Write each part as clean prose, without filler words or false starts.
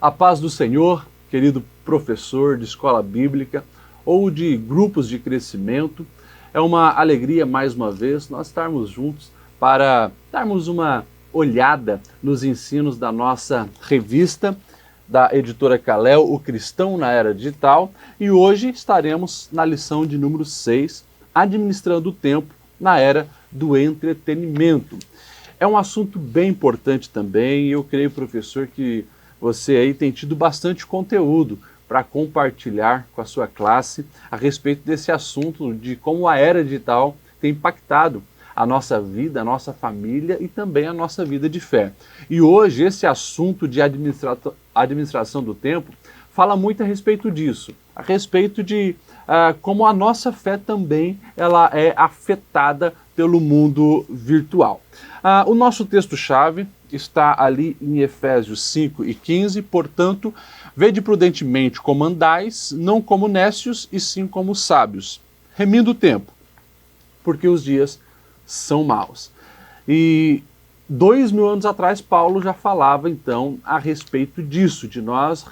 A paz do Senhor, querido professor de escola bíblica ou de grupos de crescimento. É uma alegria, mais uma vez, nós estarmos juntos para darmos uma olhada nos ensinos da nossa revista da editora Calel, O Cristão na Era Digital, e hoje estaremos na lição de número 6, Administrando o Tempo na Era do Entretenimento. É um assunto bem importante também, e eu creio, professor, que você aí tem tido bastante conteúdo para compartilhar com a sua classe a respeito desse assunto de como a era digital tem impactado a nossa vida, a nossa família e também a nossa vida de fé. E hoje esse assunto de administração do tempo fala muito a respeito disso, a respeito de como a nossa fé também ela é afetada pelo mundo virtual. O nosso texto-chave está ali em Efésios 5 e 15, portanto, vede prudentemente como andais, não como nécios, e sim como sábios, remindo o tempo, porque os dias são maus. E 2000 anos atrás, Paulo já falava, então, a respeito disso, de nós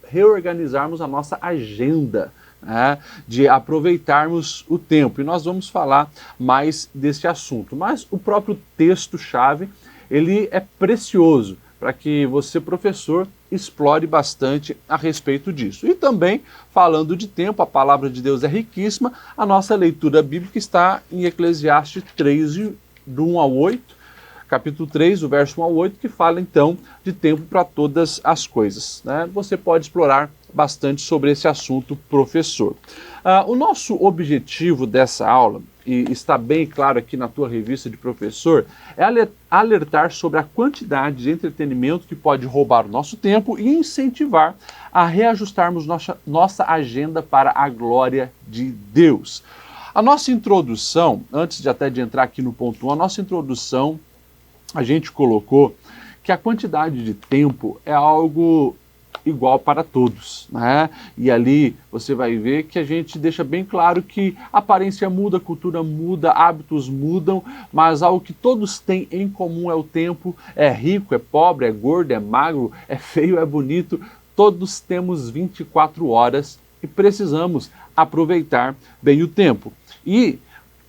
reorganizarmos a nossa agenda, né, de aproveitarmos o tempo. E nós vamos falar mais desse assunto. Mas o próprio texto-chave, ele é precioso para que você, professor, explore bastante a respeito disso. E também, falando de tempo, a palavra de Deus é riquíssima, a nossa leitura bíblica está em Eclesiastes 3, do 1 ao 8, capítulo 3, o verso 1 ao 8, que fala então de tempo para todas as coisas, né? Você pode explorar bastante sobre esse assunto, professor. O nosso objetivo dessa aula, e está bem claro aqui na tua revista de professor, é alertar sobre a quantidade de entretenimento que pode roubar o nosso tempo e incentivar a reajustarmos nossa agenda para a glória de Deus. A nossa introdução, antes de até de entrar aqui no ponto 1, a nossa introdução, a gente colocou que a quantidade de tempo é algo igual para todos, né? E ali você vai ver que a gente deixa bem claro que a aparência muda, a cultura muda, hábitos mudam, mas algo que todos têm em comum é o tempo. É rico, é pobre, é gordo, é magro, é feio, é bonito, todos temos 24 horas e precisamos aproveitar bem o tempo. E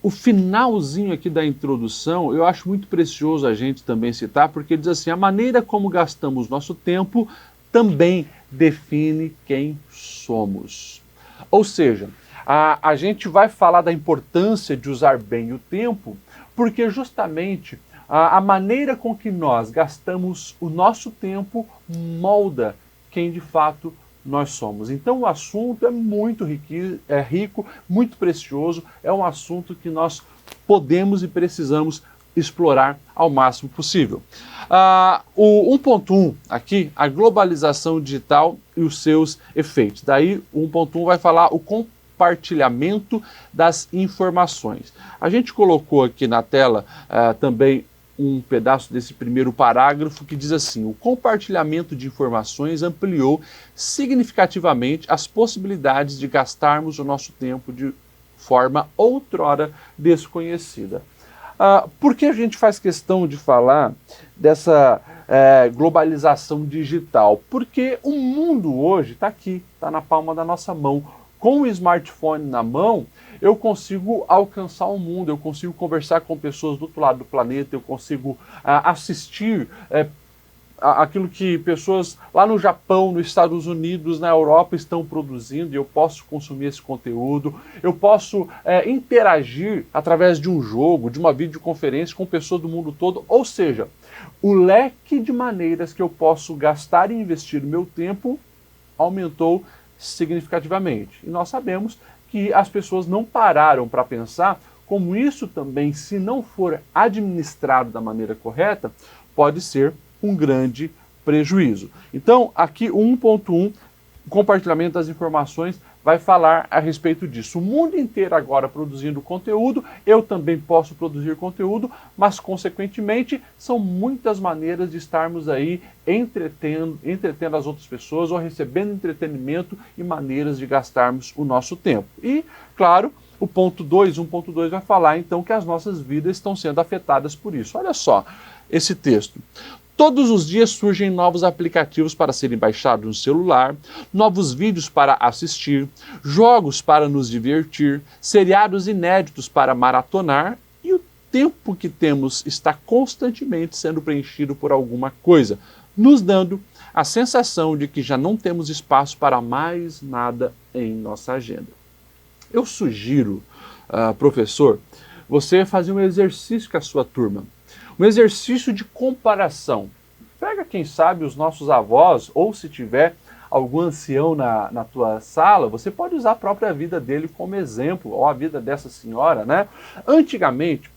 o finalzinho aqui da introdução eu acho muito precioso a gente também citar, porque diz assim: a maneira como gastamos nosso tempo também define quem somos. Ou seja, a gente vai falar da importância de usar bem o tempo, porque justamente a maneira com que nós gastamos o nosso tempo molda quem de fato nós somos. Então o assunto é muito rico, muito precioso, é um assunto que nós podemos e precisamos explorar ao máximo possível. O 1.1 aqui, a globalização digital e os seus efeitos. Daí o 1.1 vai falar o compartilhamento das informações. A gente colocou aqui na tela também um pedaço desse primeiro parágrafo que diz assim: o compartilhamento de informações ampliou significativamente as possibilidades de gastarmos o nosso tempo de forma outrora desconhecida. Por que a gente faz questão de falar dessa globalização digital? Porque o mundo hoje está aqui, está na palma da nossa mão. Com o smartphone na mão, eu consigo alcançar o mundo, eu consigo conversar com pessoas do outro lado do planeta, eu consigo assistir aquilo que pessoas lá no Japão, nos Estados Unidos, na Europa estão produzindo, e eu posso consumir esse conteúdo, eu posso interagir através de um jogo, de uma videoconferência com pessoas do mundo todo, ou seja, o leque de maneiras que eu posso gastar e investir o meu tempo aumentou significativamente. E nós sabemos que as pessoas não pararam para pensar como isso também, se não for administrado da maneira correta, pode ser um grande prejuízo. Então, aqui o 1.1, compartilhamento das informações, vai falar a respeito disso. O mundo inteiro agora produzindo conteúdo, eu também posso produzir conteúdo, mas, consequentemente, são muitas maneiras de estarmos aí entretendo as outras pessoas ou recebendo entretenimento e maneiras de gastarmos o nosso tempo. E, claro, o ponto 2, 1.2 vai falar, então, que as nossas vidas estão sendo afetadas por isso. Olha só esse texto. Todos os dias surgem novos aplicativos para serem baixados no celular, novos vídeos para assistir, jogos para nos divertir, seriados inéditos para maratonar, e o tempo que temos está constantemente sendo preenchido por alguma coisa, nos dando a sensação de que já não temos espaço para mais nada em nossa agenda. Eu sugiro, professor, você fazer um exercício com a sua turma. Um exercício de comparação. Pega, quem sabe, os nossos avós, ou se tiver algum ancião na tua sala, você pode usar a própria vida dele como exemplo, ou a vida dessa senhora, né? Antigamente,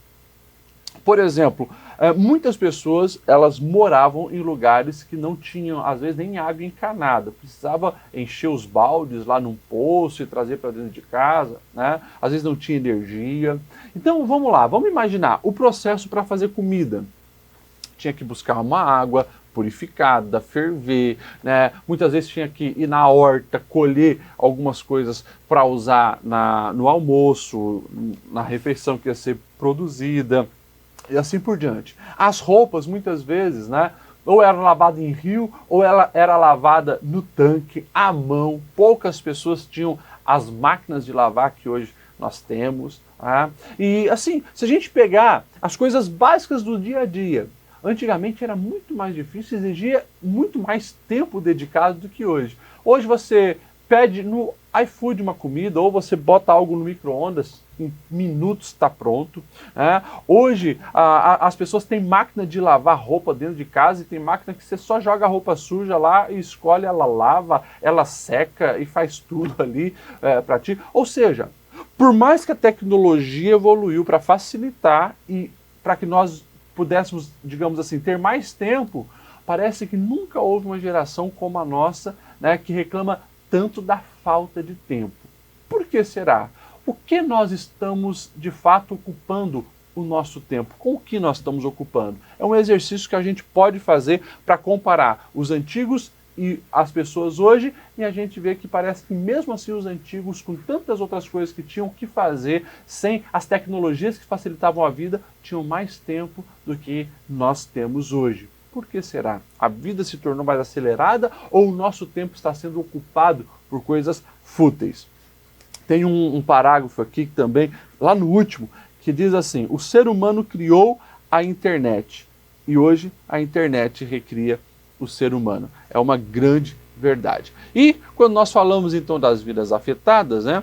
por exemplo, muitas pessoas, elas moravam em lugares que não tinham, às vezes, nem água encanada. Precisava encher os baldes lá num poço e trazer para dentro de casa, né? Às vezes não tinha energia. Então, vamos lá, vamos imaginar o processo para fazer comida. Tinha que buscar uma água purificada, ferver, né? Muitas vezes tinha que ir na horta, colher algumas coisas para usar no almoço, na refeição que ia ser produzida, e assim por diante. As roupas, muitas vezes, né, ou eram lavadas em rio, ou ela era lavada no tanque, à mão. Poucas pessoas tinham as máquinas de lavar que hoje nós temos. Né? E assim, se a gente pegar as coisas básicas do dia a dia, antigamente era muito mais difícil, exigia muito mais tempo dedicado do que hoje. Hoje você pede no iFood uma comida, ou você bota algo no micro-ondas, em minutos está pronto. Né? Hoje as pessoas têm máquina de lavar roupa dentro de casa, e tem máquina que você só joga a roupa suja lá e escolhe, ela lava, ela seca e faz tudo ali para ti. Ou seja, por mais que a tecnologia evoluiu para facilitar e para que nós pudéssemos, digamos assim, ter mais tempo, parece que nunca houve uma geração como a nossa, né, que reclama tanto da falta de tempo. Por que será? O que nós estamos, de fato, ocupando o nosso tempo? Com o que nós estamos ocupando? É um exercício que a gente pode fazer para comparar os antigos e as pessoas hoje, e a gente vê que parece que mesmo assim os antigos, com tantas outras coisas que tinham que fazer, sem as tecnologias que facilitavam a vida, tinham mais tempo do que nós temos hoje. Por que será? A vida se tornou mais acelerada, ou o nosso tempo está sendo ocupado por coisas fúteis? Tem um parágrafo aqui também, lá no último, que diz assim: o ser humano criou a internet, e hoje a internet recria o ser humano. É uma grande verdade. E quando nós falamos então das vidas afetadas, né?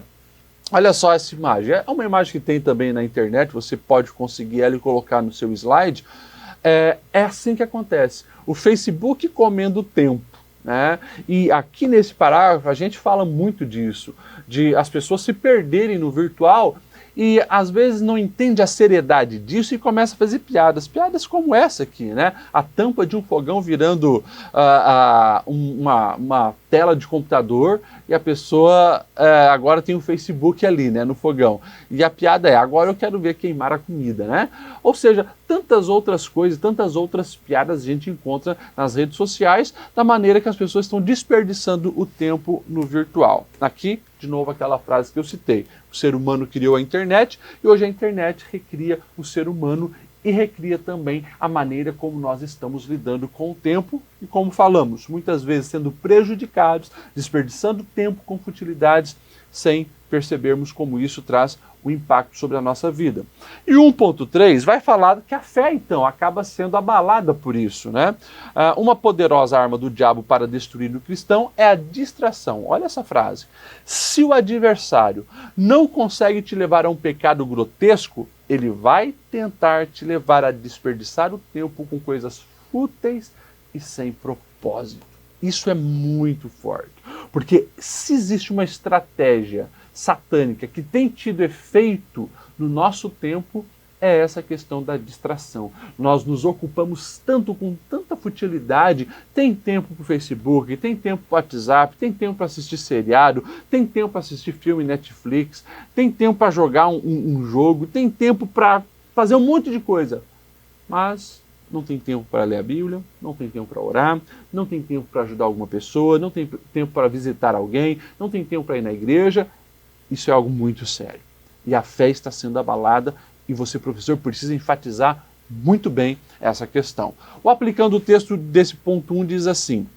Olha só essa imagem. É uma imagem que tem também na internet, você pode conseguir ela e colocar no seu slide. É assim que acontece. O Facebook comendo o tempo. Né? E aqui nesse parágrafo a gente fala muito disso, de as pessoas se perderem no virtual e às vezes não entende a seriedade disso e começa a fazer piadas como essa aqui, né? A tampa de um fogão virando uma tela de computador, e a pessoa agora tem o Facebook ali, né, no fogão. E a piada é: agora eu quero ver queimar a comida, né? Ou seja, tantas outras coisas, tantas outras piadas a gente encontra nas redes sociais, da maneira que as pessoas estão desperdiçando o tempo no virtual. Aqui, de novo, aquela frase que eu citei: o ser humano criou a internet, e hoje a internet recria o ser humano e recria também a maneira como nós estamos lidando com o tempo e, como falamos, muitas vezes sendo prejudicados, desperdiçando tempo com futilidades, sem percebermos como isso traz o impacto sobre a nossa vida. E o 1.3 vai falar que a fé, então, acaba sendo abalada por isso, né? Uma poderosa arma do diabo para destruir o cristão é a distração. Olha essa frase: se o adversário não consegue te levar a um pecado grotesco, ele vai tentar te levar a desperdiçar o tempo com coisas fúteis e sem propósito. Isso é muito forte, porque se existe uma estratégia satânica que tem tido efeito no nosso tempo, é essa questão da distração. Nós nos ocupamos tanto com tanta futilidade, tem tempo para o Facebook, tem tempo para o WhatsApp, tem tempo para assistir seriado, tem tempo para assistir filme Netflix, tem tempo para jogar um jogo, tem tempo para fazer um monte de coisa, mas não tem tempo para ler a Bíblia, não tem tempo para orar, não tem tempo para ajudar alguma pessoa, não tem tempo para visitar alguém, não tem tempo para ir na igreja. Isso é algo muito sério. E a fé está sendo abalada, e você, professor, precisa enfatizar muito bem essa questão. O aplicando o texto desse ponto 1 diz assim: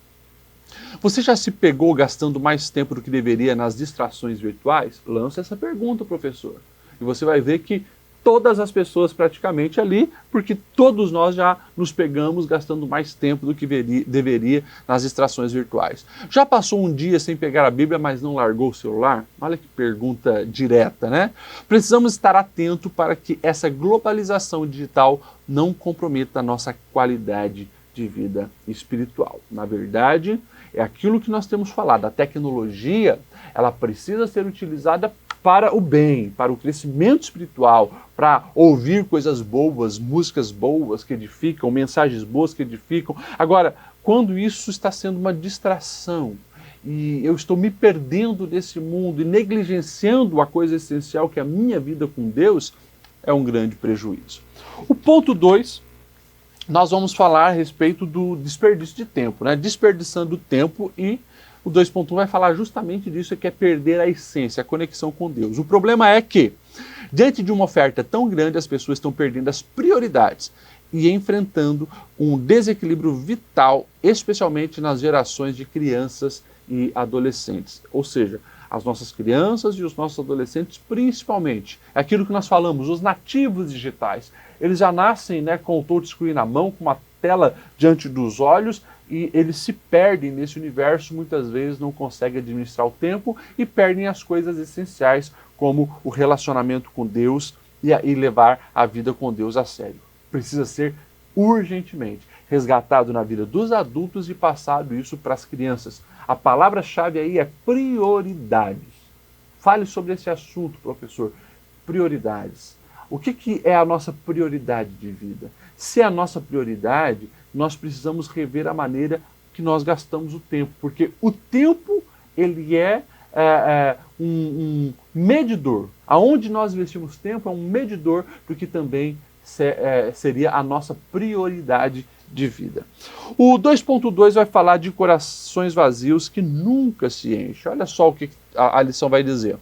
você já se pegou gastando mais tempo do que deveria nas distrações virtuais? Lança essa pergunta, professor. E você vai ver que todas as pessoas praticamente ali, porque todos nós já nos pegamos gastando mais tempo do que deveria nas distrações virtuais. Já passou um dia sem pegar a Bíblia, mas não largou o celular? Olha que pergunta direta, né? Precisamos estar atento para que essa globalização digital não comprometa a nossa qualidade de vida espiritual. Na verdade, é aquilo que nós temos falado, a tecnologia, ela precisa ser utilizada para o bem, para o crescimento espiritual, para ouvir coisas boas, músicas boas que edificam, mensagens boas que edificam. Agora, quando isso está sendo uma distração e eu estou me perdendo desse mundo e negligenciando a coisa essencial que é a minha vida com Deus, é um grande prejuízo. O ponto 2, nós vamos falar a respeito do desperdício de tempo, né? Desperdiçando tempo, e o 2.1 vai falar justamente disso, que é perder a essência, a conexão com Deus. O problema é que, diante de uma oferta tão grande, as pessoas estão perdendo as prioridades e enfrentando um desequilíbrio vital, especialmente nas gerações de crianças e adolescentes. Ou seja, as nossas crianças e os nossos adolescentes, principalmente, é aquilo que nós falamos, os nativos digitais. Eles já nascem, né, com o touchscreen na mão, com uma tela diante dos olhos, e eles se perdem nesse universo, muitas vezes não conseguem administrar o tempo e perdem as coisas essenciais, como o relacionamento com Deus e levar a vida com Deus a sério. Precisa ser urgentemente resgatado na vida dos adultos e passado isso para as crianças. A palavra-chave aí é prioridades. Fale sobre esse assunto, professor. Prioridades. O que é a nossa prioridade de vida? Se é a nossa prioridade, nós precisamos rever a maneira que nós gastamos o tempo, porque o tempo ele é um medidor. Aonde nós investimos tempo é um medidor do que também seria a nossa prioridade de vida. O 2.2 vai falar de corações vazios que nunca se enchem. Olha só o que a lição vai dizer.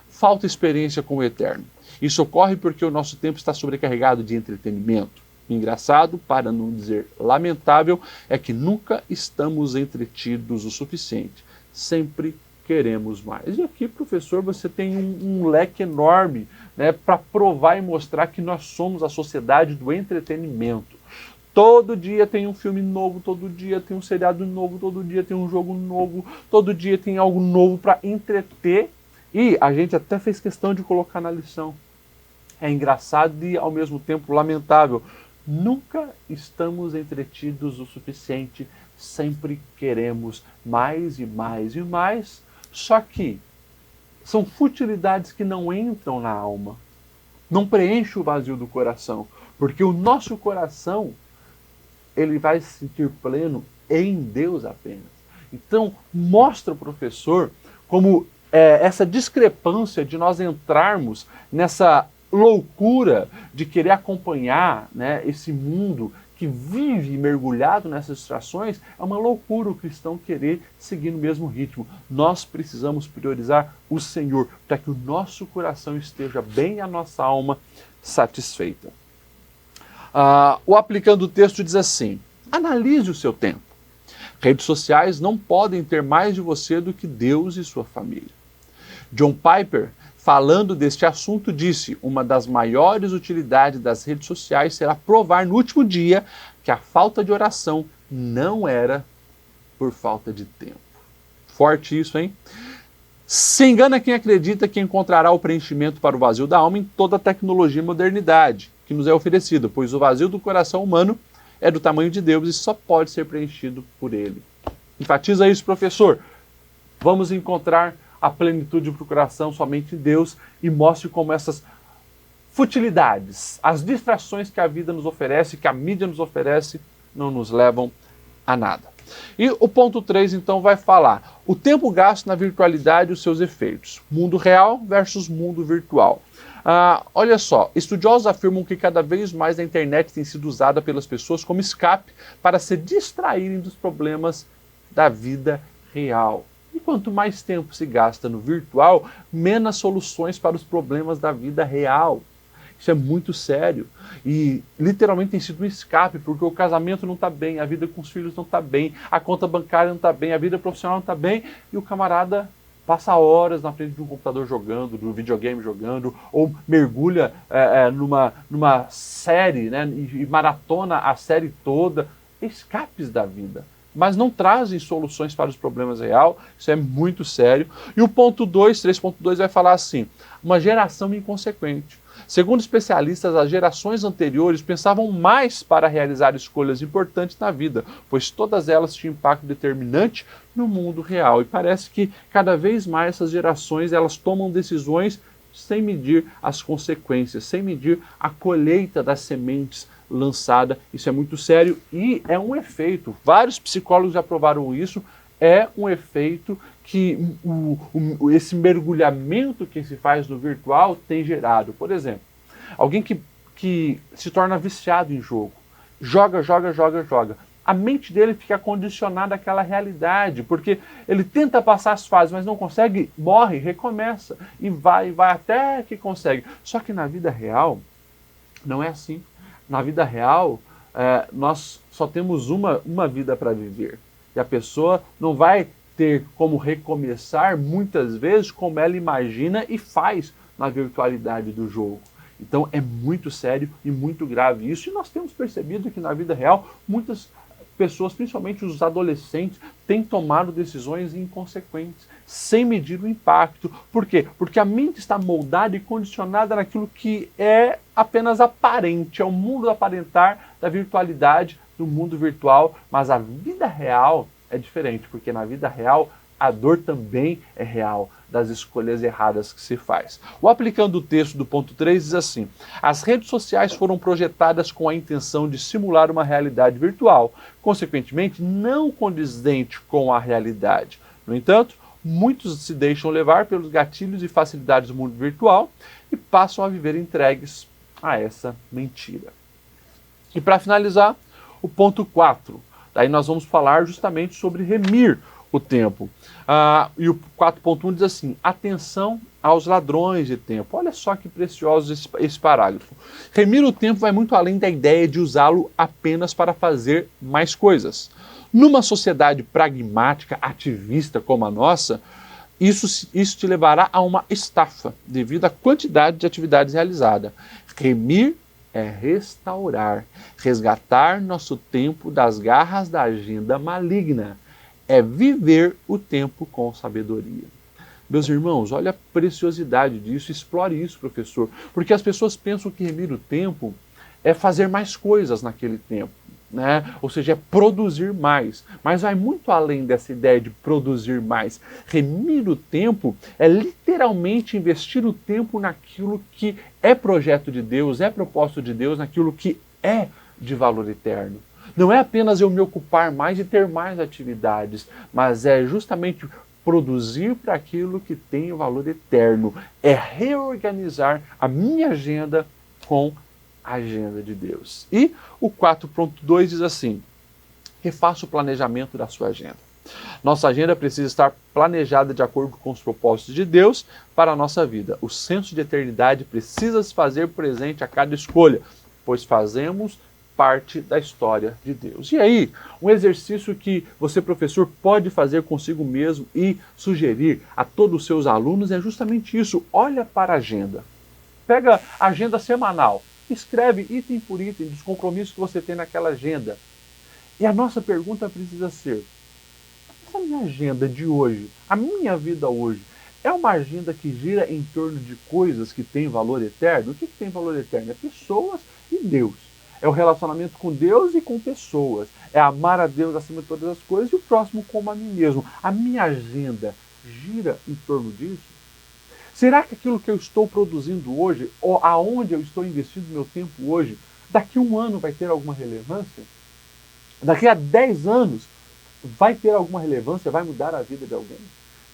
Falta experiência com o eterno. Isso ocorre porque o nosso tempo está sobrecarregado de entretenimento. Engraçado, para não dizer lamentável, é que nunca estamos entretidos o suficiente. Sempre queremos mais. E aqui, professor, você tem um leque enorme, né, para provar e mostrar que nós somos a sociedade do entretenimento. Todo dia tem um filme novo, todo dia tem um seriado novo, todo dia tem um jogo novo, todo dia tem algo novo para entreter. E a gente até fez questão de colocar na lição. É engraçado e, ao mesmo tempo, lamentável. Nunca estamos entretidos o suficiente, sempre queremos mais e mais e mais, só que são futilidades que não entram na alma, não preenchem o vazio do coração, porque o nosso coração ele vai se sentir pleno em Deus apenas. Então, mostra o professor como essa discrepância de nós entrarmos nessa loucura de querer acompanhar, né, esse mundo que vive mergulhado nessas distrações. É uma loucura o cristão querer seguir no mesmo ritmo. Nós precisamos priorizar o Senhor para que o nosso coração esteja bem, a nossa alma satisfeita. O aplicando o texto diz assim: analise o seu tempo. Redes sociais não podem ter mais de você do que Deus e sua família. John Piper, falando deste assunto, disse: uma das maiores utilidades das redes sociais será provar no último dia que a falta de oração não era por falta de tempo. Forte isso, hein? Se engana quem acredita que encontrará o preenchimento para o vazio da alma em toda a tecnologia e modernidade que nos é oferecida, pois o vazio do coração humano é do tamanho de Deus e só pode ser preenchido por Ele. Enfatiza isso, professor. Vamos encontrar a plenitude do coração somente em Deus e mostre como essas futilidades, as distrações que a vida nos oferece, que a mídia nos oferece, não nos levam a nada. E o ponto 3, então, vai falar o tempo gasto na virtualidade e os seus efeitos. Mundo real versus mundo virtual. Olha só, estudiosos afirmam que cada vez mais a internet tem sido usada pelas pessoas como escape para se distraírem dos problemas da vida real. E quanto mais tempo se gasta no virtual, menos soluções para os problemas da vida real. Isso é muito sério. E literalmente tem sido um escape, porque o casamento não está bem, a vida com os filhos não está bem, a conta bancária não está bem, a vida profissional não está bem, e o camarada passa horas na frente de um computador jogando, do videogame jogando, ou mergulha numa série, né, e maratona a série toda. Escapes da vida, mas não trazem soluções para os problemas reais. Isso é muito sério. E o ponto 2, 3.2, vai falar assim: uma geração inconsequente. Segundo especialistas, as gerações anteriores pensavam mais para realizar escolhas importantes na vida, pois todas elas tinham impacto determinante no mundo real. E parece que cada vez mais essas gerações elas tomam decisões sem medir as consequências, sem medir a colheita das sementes lançada. Isso é muito sério e é um efeito. Vários psicólogos já provaram isso. É um efeito que esse mergulhamento que se faz no virtual tem gerado. Por exemplo, alguém que se torna viciado em jogo, joga. A mente dele fica condicionada àquela realidade, porque ele tenta passar as fases, mas não consegue, morre, recomeça, e vai até que consegue. Só que na vida real, não é assim. Na vida real, nós só temos uma vida para viver. E a pessoa não vai ter como recomeçar muitas vezes como ela imagina e faz na virtualidade do jogo. Então é muito sério e muito grave isso. E nós temos percebido que na vida real muitas pessoas, principalmente os adolescentes, têm tomado decisões inconsequentes, sem medir o impacto. Por quê? Porque a mente está moldada e condicionada naquilo que é apenas aparente, é o mundo aparentar da virtualidade, do mundo virtual, mas a vida real é diferente, porque na vida real a dor também é real das escolhas erradas que se faz. O aplicando o texto do ponto 3 diz assim: as redes sociais foram projetadas com a intenção de simular uma realidade virtual, consequentemente não condizente com a realidade. No entanto, muitos se deixam levar pelos gatilhos e facilidades do mundo virtual e passam a viver entregues a essa mentira. E para finalizar, o ponto 4. Daí nós vamos falar justamente sobre remir o tempo. E o 4.1 diz assim: atenção aos ladrões de tempo. Olha só que precioso esse parágrafo. Remir o tempo vai muito além da ideia de usá-lo apenas para fazer mais coisas. Numa sociedade pragmática, ativista como a nossa, isso te levará a uma estafa, devido à quantidade de atividades realizadas. Remir é restaurar, resgatar nosso tempo das garras da agenda maligna. É viver o tempo com sabedoria. Meus irmãos, olha a preciosidade disso, explore isso, professor, porque as pessoas pensam que remir o tempo é fazer mais coisas naquele tempo, né? Ou seja, é produzir mais, mas vai muito além dessa ideia de produzir mais. Remir o tempo é literalmente investir o tempo naquilo que é projeto de Deus, é propósito de Deus, naquilo que é de valor eterno. Não é apenas eu me ocupar mais e ter mais atividades, mas é justamente produzir para aquilo que tem valor eterno. É reorganizar a minha agenda com a agenda de Deus. E o 4.2 diz assim: refaça o planejamento da sua agenda. Nossa agenda precisa estar planejada de acordo com os propósitos de Deus para a nossa vida. O senso de eternidade precisa se fazer presente a cada escolha, pois fazemos parte da história de Deus. E aí, um exercício que você, professor, pode fazer consigo mesmo e sugerir a todos os seus alunos é justamente isso. Olha para a agenda. Pega a agenda semanal, escreve item por item dos compromissos que você tem naquela agenda. E a nossa pergunta precisa ser: essa minha agenda de hoje, a minha vida hoje, é uma agenda que gira em torno de coisas que têm valor eterno? O que tem valor eterno? É pessoas e Deus. É o relacionamento com Deus e com pessoas. É amar a Deus acima de todas as coisas e o próximo como a mim mesmo. A minha agenda gira em torno disso? Será que aquilo que eu estou produzindo hoje, ou aonde eu estou investindo meu tempo hoje, daqui a um ano vai ter alguma relevância? Daqui a 10 anos vai ter alguma relevância? Vai mudar a vida de alguém?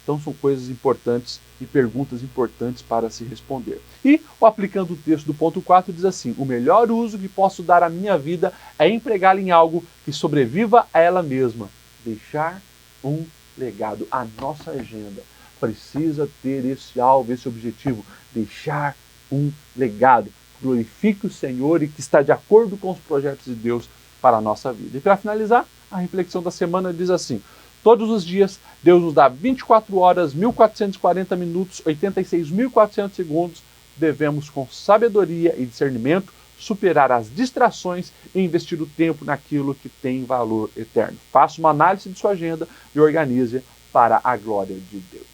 Então são coisas importantes e perguntas importantes para se responder. E o aplicando o texto do ponto 4 diz assim: o melhor uso que posso dar à minha vida é empregá-la em algo que sobreviva a ela mesma. Deixar um legado. A nossa agenda precisa ter esse alvo, esse objetivo. Deixar um legado. glorifique o Senhor e que está de acordo com os projetos de Deus para a nossa vida. E para finalizar, a reflexão da semana diz assim: todos os dias, Deus nos dá 24 horas, 1440 minutos, 86.400 segundos. Devemos, com sabedoria e discernimento, superar as distrações e investir o tempo naquilo que tem valor eterno. Faça uma análise de sua agenda e organize para a glória de Deus.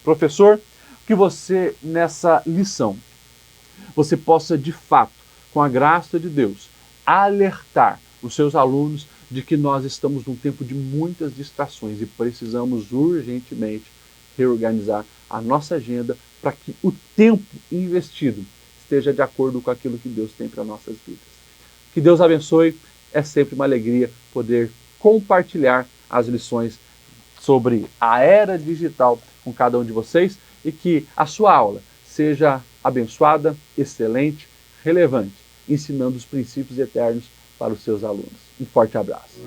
Professor, que você, nessa lição, você possa, de fato, com a graça de Deus, alertar os seus alunos de que nós estamos num tempo de muitas distrações e precisamos urgentemente reorganizar a nossa agenda para que o tempo investido esteja de acordo com aquilo que Deus tem para nossas vidas. Que Deus abençoe, é sempre uma alegria poder compartilhar as lições sobre a era digital com cada um de vocês e que a sua aula seja abençoada, excelente, relevante, ensinando os princípios eternos para os seus alunos. Um forte abraço.